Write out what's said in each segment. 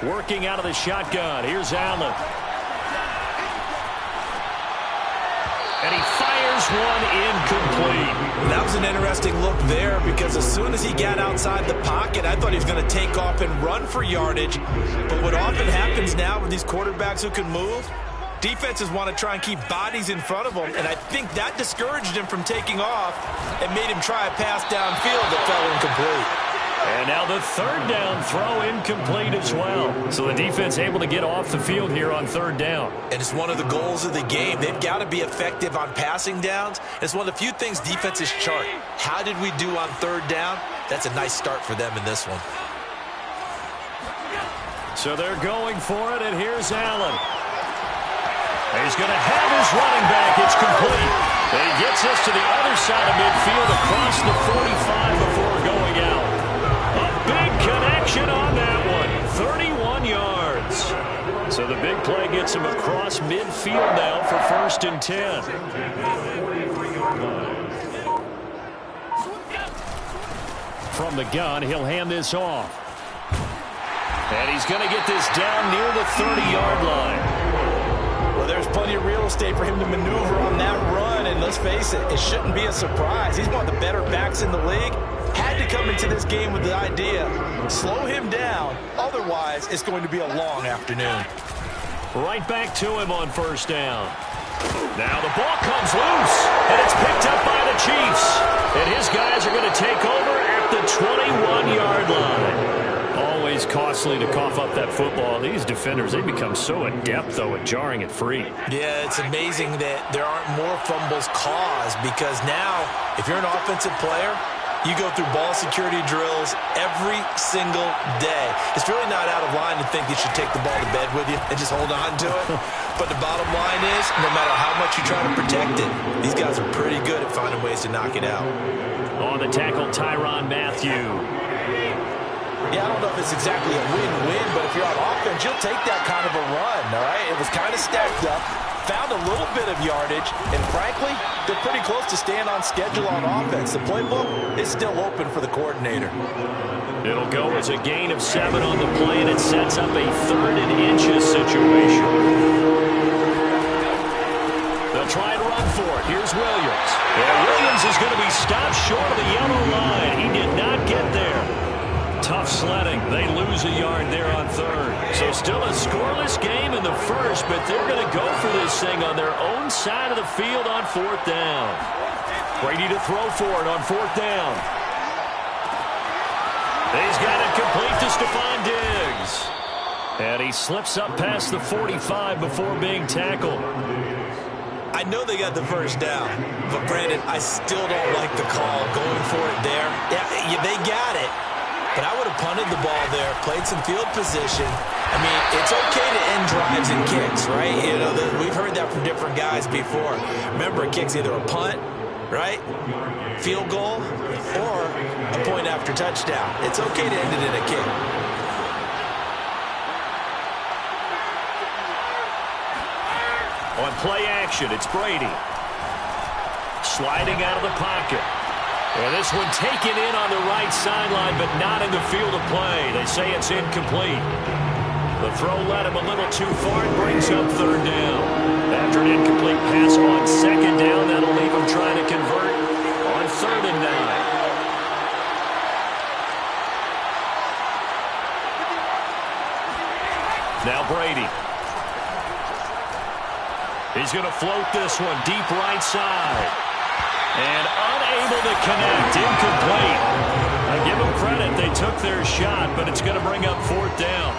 Working out of the shotgun. Here's Allen. And he fires one incomplete. That was an interesting look there because as soon as he got outside the pocket, I thought he was going to take off and run for yardage. But what often happens now with these quarterbacks who can move, defenses want to try and keep bodies in front of them, and I think that discouraged him from taking off and made him try a pass downfield that fell incomplete. And now the third down throw incomplete as well. So the defense able to get off the field here on third down. And it's one of the goals of the game. They've got to be effective on passing downs. It's one of the few things defenses chart. How did we do on third down? That's a nice start for them in this one. So they're going for it, and here's Allen. He's going to have his running back. It's complete. And he gets us to the other side of midfield across the 45 before going out. Big connection on that one. 31 yards. So the big play gets him across midfield now for 1st and 10. From the gun, he'll hand this off. And he's going to get this down near the 30-yard line. Well, there's plenty of real estate for him to maneuver on that run. And let's face it, it shouldn't be a surprise. He's one of the better backs in the league. Had to come into this game with the idea, slow him down, otherwise it's going to be a long afternoon. Right back to him on 1st down. Now the ball comes loose, and it's picked up by the Chiefs. And his guys are going to take over at the 21-yard line. Always costly to cough up that football. These defenders, they become so adept, though, at jarring it free. Yeah, it's amazing that there aren't more fumbles caused because now, if you're an offensive player, you go through ball security drills every single day. It's really not out of line to think you should take the ball to bed with you and just hold on to it. But the bottom line is, no matter how much you try to protect it, these guys are pretty good at finding ways to knock it out. On the tackle, Tyrann Mathieu. Yeah, I don't know if it's exactly a win-win, but if you're on offense, you'll take that kind of a run, all right? It was kind of stacked up, found a little bit of yardage, and frankly, they're pretty close to staying on schedule on offense. The playbook is still open for the coordinator. It'll go as a gain of 7 on the play, and it sets up a 3rd and inches situation. They'll try and run for it. Here's Williams. And Williams is going to be stopped short of the yellow line. He did not get there. Tough sledding. They lose a yard there on 3rd. So still a scoreless game in the 1st, but they're going to go for this thing on their own side of the field on 4th down. Brady to throw for it on 4th down. He's got it complete to Stephon Diggs. And he slips up past the 45 before being tackled. I know they got the 1st down, but Brandon, I still don't like the call going for it there. Yeah, they got it. But I would have punted the ball there, played some field position. I mean, it's okay to end drives and kicks, right? You know, we've heard that from different guys before. Remember, a kick's either a punt, right, field goal, or a point after touchdown. It's okay to end it in a kick. On play action, it's Brady. Sliding out of the pocket. And this one taken in on the right sideline, but not in the field of play. They say it's incomplete. The throw led him a little too far and brings up 3rd down. After an incomplete pass on 2nd down, that'll leave him trying to convert on 3rd and 9. Now Brady. He's going to float this one deep right side. And unable to connect, incomplete. I give them credit, they took their shot, but it's going to bring up 4th down.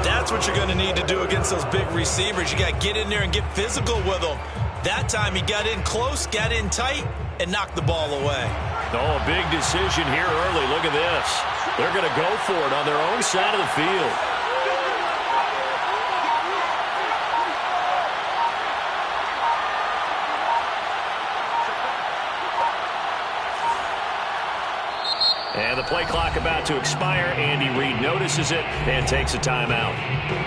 That's what you're going to need to do against those big receivers. You got to get in there and get physical with them. That time he got in close, got in tight, and knocked the ball away. Oh, a big decision here early. Look at this. They're going to go for it on their own side of the field. And the play clock about to expire. Andy Reid notices it and takes a timeout.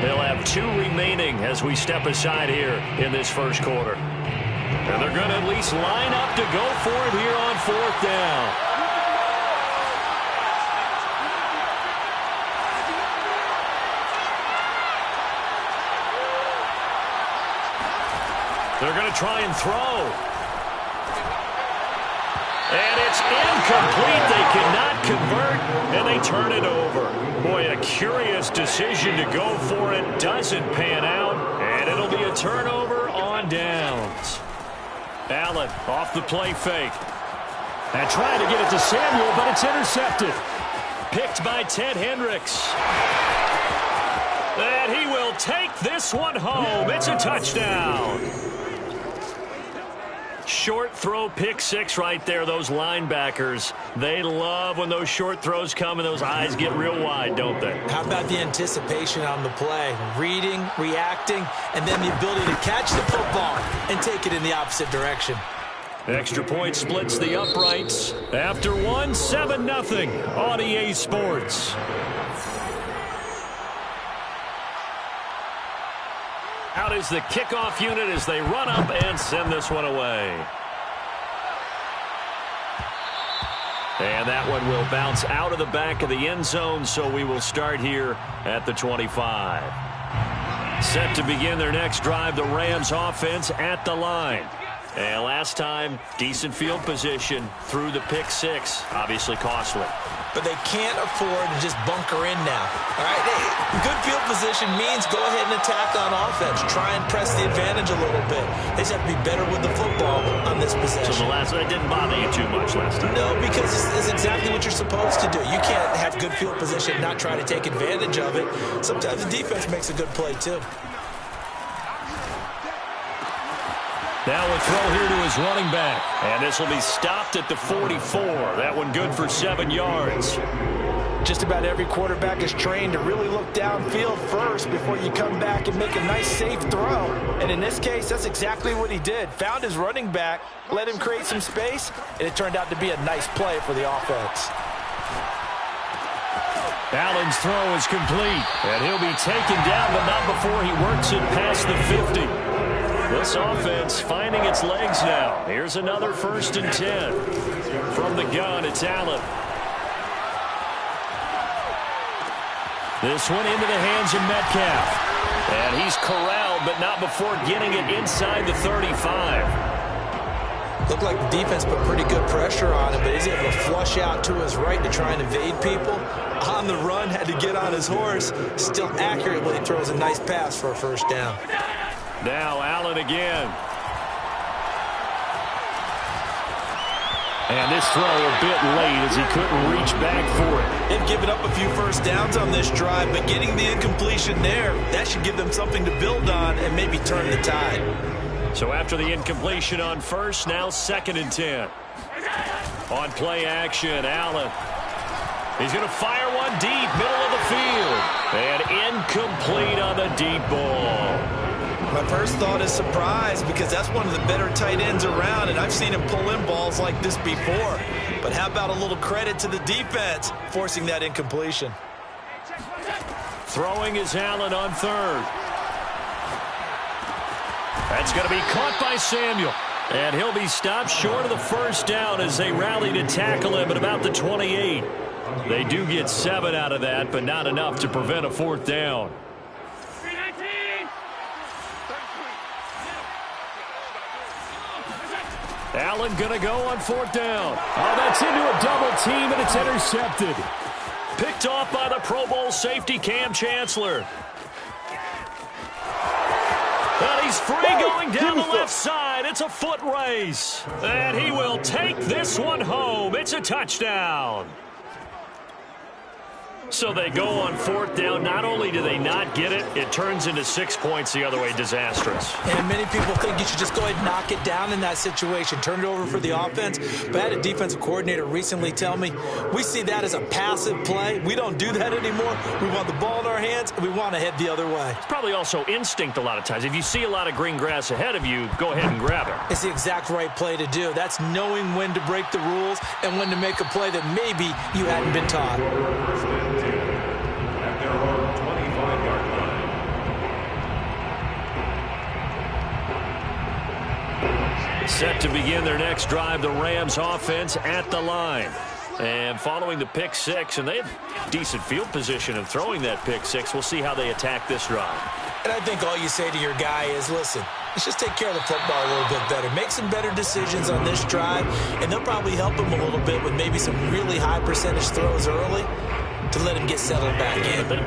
They'll have 2 remaining as we step aside here in this 1st quarter. And they're going to at least line up to go for it here on 4th down. They're going to try and throw. And it's incomplete. They cannot convert, and they turn it over. Boy, a curious decision to go for it. Doesn't pan out, and it'll be a turnover on downs. Allen off the play fake. And trying to get it to Samuel, but it's intercepted. Picked by Ted Hendricks. And he will take this one home. It's a touchdown. Short throw, pick six right there. Those linebackers, they love when those short throws come and those eyes get real wide, don't they? How about the anticipation on the play? Reading, reacting, and then the ability to catch the football and take it in the opposite direction. Extra point splits the uprights. After one, 7-0 on EA Sports. Out is the kickoff unit as they run up and send this one away. And that one will bounce out of the back of the end zone, so we will start here at the 25. Set to begin their next drive, the Rams offense at the line. And last time, decent field position through the pick six, obviously costly. But they can't afford to just bunker in now. All right, good field position means go ahead and attack on offense. Try and press the advantage a little bit. They just have to be better with the football on this possession. So that didn't bother you too much last time? No, because it's exactly what you're supposed to do. You can't have good field position and not try to take advantage of it. Sometimes the defense makes a good play, too. Now a throw here to his running back. And this will be stopped at the 44. That one good for 7 yards. Just about every quarterback is trained to really look downfield first before you come back and make a nice, safe throw. And in this case, that's exactly what he did. Found his running back, let him create some space, and it turned out to be a nice play for the offense. Allen's throw is complete. And he'll be taken down, but not before he works it past the 50. This offense finding its legs now. Here's another 1st and 10. From the gun, it's Allen. This one into the hands of Metcalf. And he's corralled, but not before getting it inside the 35. Looked like the defense put pretty good pressure on him, but he's able to flush out to his right to try and evade people. On the run, had to get on his horse. Still accurately throws a nice pass for a 1st down. Now Allen again. And this throw a bit late as he couldn't reach back for it. They've given up a few 1st downs on this drive, but getting the incompletion there, that should give them something to build on and maybe turn the tide. So after the incompletion on 1st, now 2nd and 10. On play action, Allen. He's going to fire one deep, middle of the field. And incomplete on the deep ball. My first thought is surprise because that's one of the better tight ends around, and I've seen him pull in balls like this before. But how about a little credit to the defense forcing that incompletion? Throwing is Allen on 3rd. That's going to be caught by Samuel. And he'll be stopped short of the 1st down as they rally to tackle him at about the 28. They do get 7 out of that, but not enough to prevent a 4th down. Allen going to go on 4th down. Oh, that's into a double team, and it's intercepted. Picked off by the Pro Bowl safety Cam Chancellor. And he's free going down the left side. It's a foot race. And he will take this one home. It's a touchdown. So they go on 4th down. Not only do they not get it, it turns into 6 points the other way. Disastrous. And many people think you should just go ahead and knock it down in that situation. Turn it over for the offense. But I had a defensive coordinator recently tell me, we see that as a passive play. We don't do that anymore. We want the ball in our hands, and we want to head the other way. It's probably also instinct a lot of times. If you see a lot of green grass ahead of you, go ahead and grab it. It's the exact right play to do. That's knowing when to break the rules and when to make a play that maybe you hadn't been taught. Set to begin their next drive, the Rams offense at the line. And following the pick six, and they have decent field position of throwing that pick six. We'll see how they attack this drive. And I think all you say to your guy is, listen, let's just take care of the football a little bit better. Make some better decisions on this drive, and they'll probably help him a little bit with maybe some really high percentage throws early to let him get settled back in. They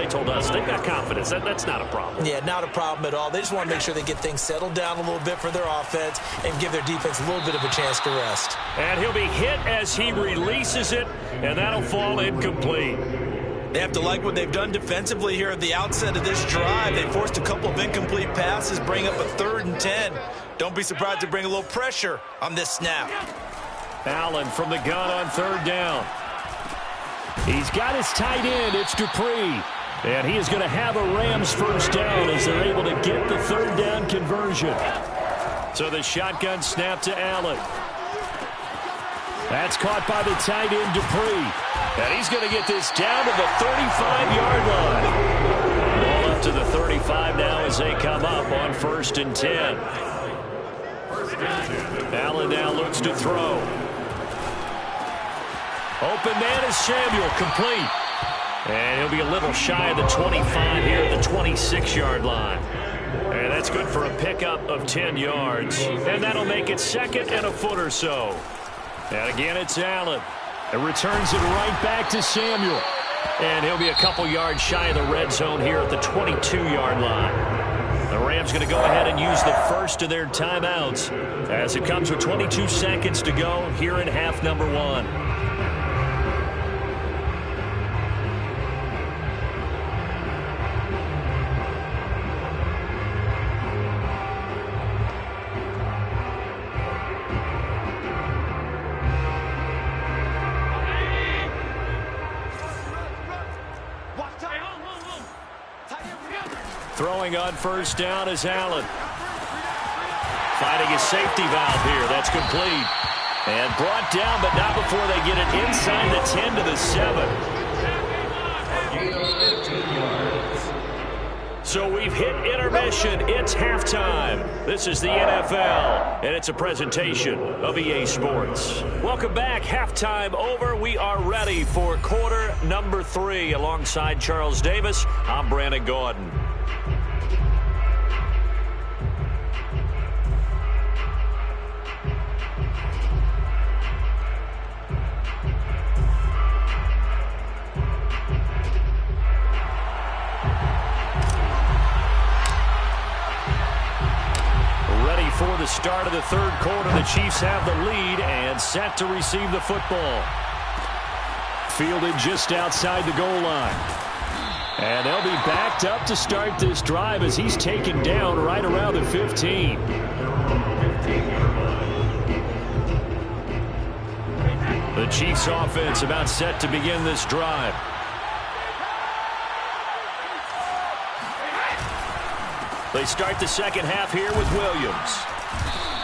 told us they've got confidence. That's not a problem. Yeah, not a problem at all. They just want to make sure they get things settled down a little bit for their offense and give their defense a little bit of a chance to rest. And he'll be hit as he releases it, and that'll fall incomplete. They have to like what they've done defensively here at the outset of this drive. They forced a couple of incomplete passes, bring up a 3rd and 10. Don't be surprised to bring a little pressure on this snap. Allen from the gun on 3rd down. He's got his tight end. It's Dupree. And he is going to have a Rams first down as they're able to get the 3rd down conversion. So the shotgun snap to Allen. That's caught by the tight end, Dupree. And he's going to get this down to the 35-yard line. Ball up to the 35 now as they come up on 1st and 10. Allen now looks to throw. Open man is Samuel, complete. And he'll be a little shy of the 25 here at the 26-yard line. And that's good for a pickup of 10 yards. And that'll make it 2nd and a foot or so. And again, it's Allen. It returns it right back to Samuel. And he'll be a couple yards shy of the red zone here at the 22-yard line. The Rams going to go ahead and use the first of their timeouts as it comes with 22 seconds to go here in half number 1. Throwing on 1st down is Allen. Finding his safety valve here. That's complete. And brought down, but not before they get it inside the 10 to the 7. So we've hit intermission. It's halftime. This is the NFL, and it's a presentation of EA Sports. Welcome back. Halftime over. We are ready for quarter number 3. Alongside Charles Davis, I'm Brandon Gordon. For the start of the 3rd quarter, the Chiefs have the lead and set to receive the football. Fielded just outside the goal line. And they'll be backed up to start this drive as he's taken down right around the 15. The Chiefs offense about set to begin this drive. They start the second half here with Williams.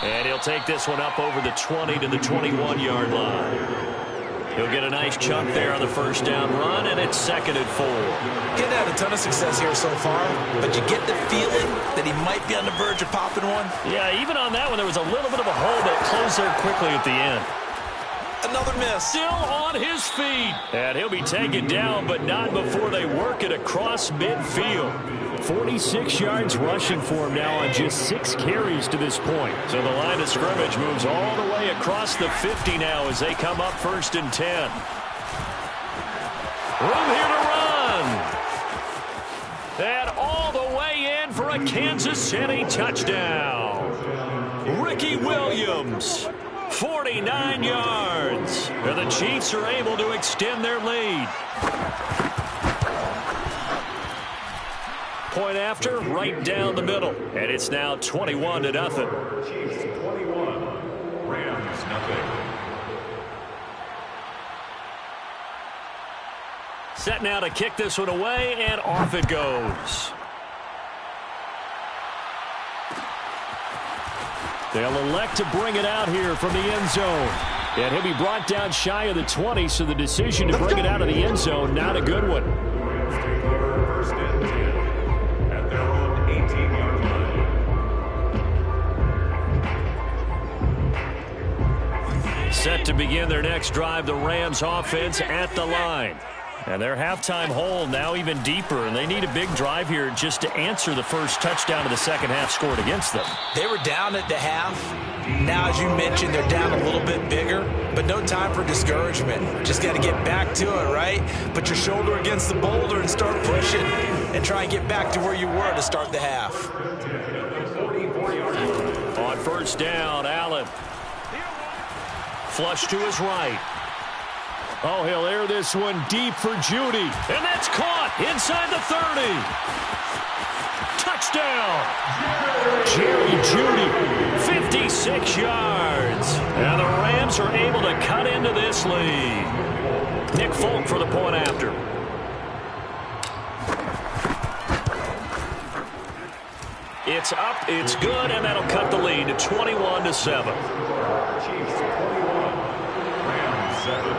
And he'll take this one up over the 20 to the 21-yard line. He'll get a nice chunk there on the 1st down run, and it's 2nd and 4. Getting had a ton of success here so far, but you get the feeling that he might be on the verge of popping one. Yeah, even on that one, there was a little bit of a hole that closed there quickly at the end. Another miss. Still on his feet. And he'll be taken down, but not before they work it across midfield. 46 yards rushing for him now on just 6 carries to this point. So the line of scrimmage moves all the way across the 50 now as they come up 1st and 10. Room here to run. And all the way in for a Kansas City touchdown. Ricky Williams. 49 yards. And the Chiefs are able to extend their lead. Point after, right down the middle. And it's now 21-0. Chiefs 21, Rams nothing. Set now to kick this one away, and off it goes. They'll elect to bring it out here from the end zone. And he'll be brought down shy of the 20, so the decision to bring it out of the end zone, not a good one. Rams take over 1st and 10 at their own 18-yard line. Set to begin their next drive, the Rams offense at the line. And their halftime hole now even deeper, and they need a big drive here just to answer the first touchdown of the second half scored against them. They were down at the half. Now, as you mentioned, they're down a little bit bigger, but no time for discouragement. Just got to get back to it, right? Put your shoulder against the boulder and start pushing, and try and get back to where you were to start the half. On first down, Allen. Flush to his right. Oh, he'll air this one deep for Judy. And that's caught inside the 30. Touchdown. Jerry Judy, 56 yards. And the Rams are able to cut into this lead. Nick Folk for the point after. It's up, it's good, and that'll cut the lead to 21-7. Chiefs 21, Rams 7.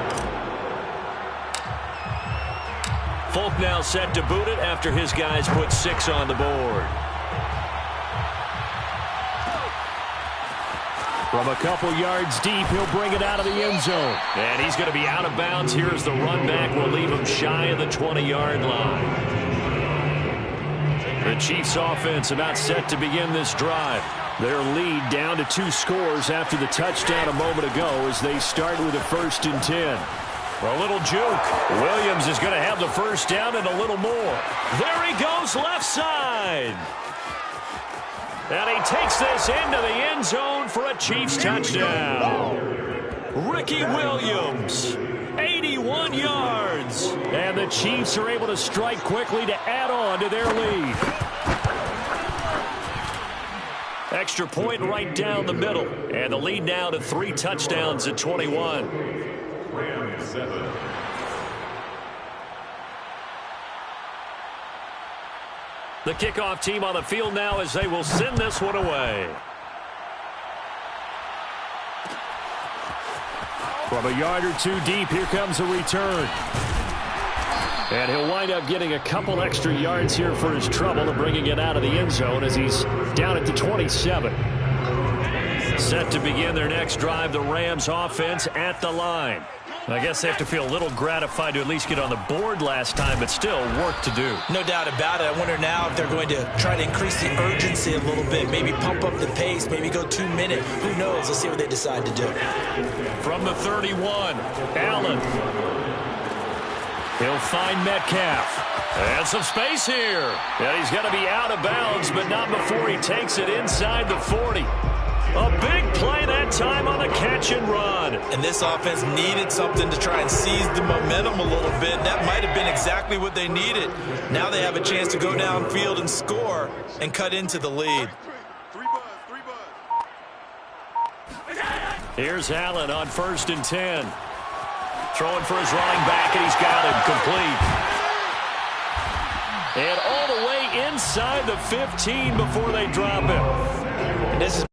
Folk now set to boot it after his guys put 6 on the board. From a couple yards deep, he'll bring it out of the end zone. And he's going to be out of bounds here as the run back will leave him shy of the 20-yard line. The Chiefs offense about set to begin this drive. Their lead down to 2 scores after the touchdown a moment ago as they start with a 1st and 10. A little juke. Williams is going to have the first down and a little more. There he goes left side. And he takes this into the end zone for a Chiefs touchdown. Ricky Williams, 81 yards. And the Chiefs are able to strike quickly to add on to their lead. Extra point right down the middle. And the lead now to 3 touchdowns at 21. Rams 7. The kickoff team on the field now as they will send this one away. From a yard or 2 deep, here comes a return. And he'll wind up getting a couple extra yards here for his trouble and bringing it out of the end zone as he's down at the 27. Set to begin their next drive, the Rams offense at the line. I guess they have to feel a little gratified to at least get on the board last time, but still work to do. No doubt about it. I wonder now if they're going to try to increase the urgency a little bit, maybe pump up the pace, maybe go 2 minute. Who knows? Let's see what they decide to do. From the 31, Allen. He'll find Metcalf. And some space here. And he's going to be out of bounds, but not before he takes it inside the 40. A big play that time on the catch and run. And this offense needed something to try and seize the momentum a little bit. That might have been exactly what they needed. Now they have a chance to go downfield and score and cut into the lead. Here's Allen on 1st and 10. Throwing for his running back, and he's got him complete. And all the way inside the 15 before they drop him. And this is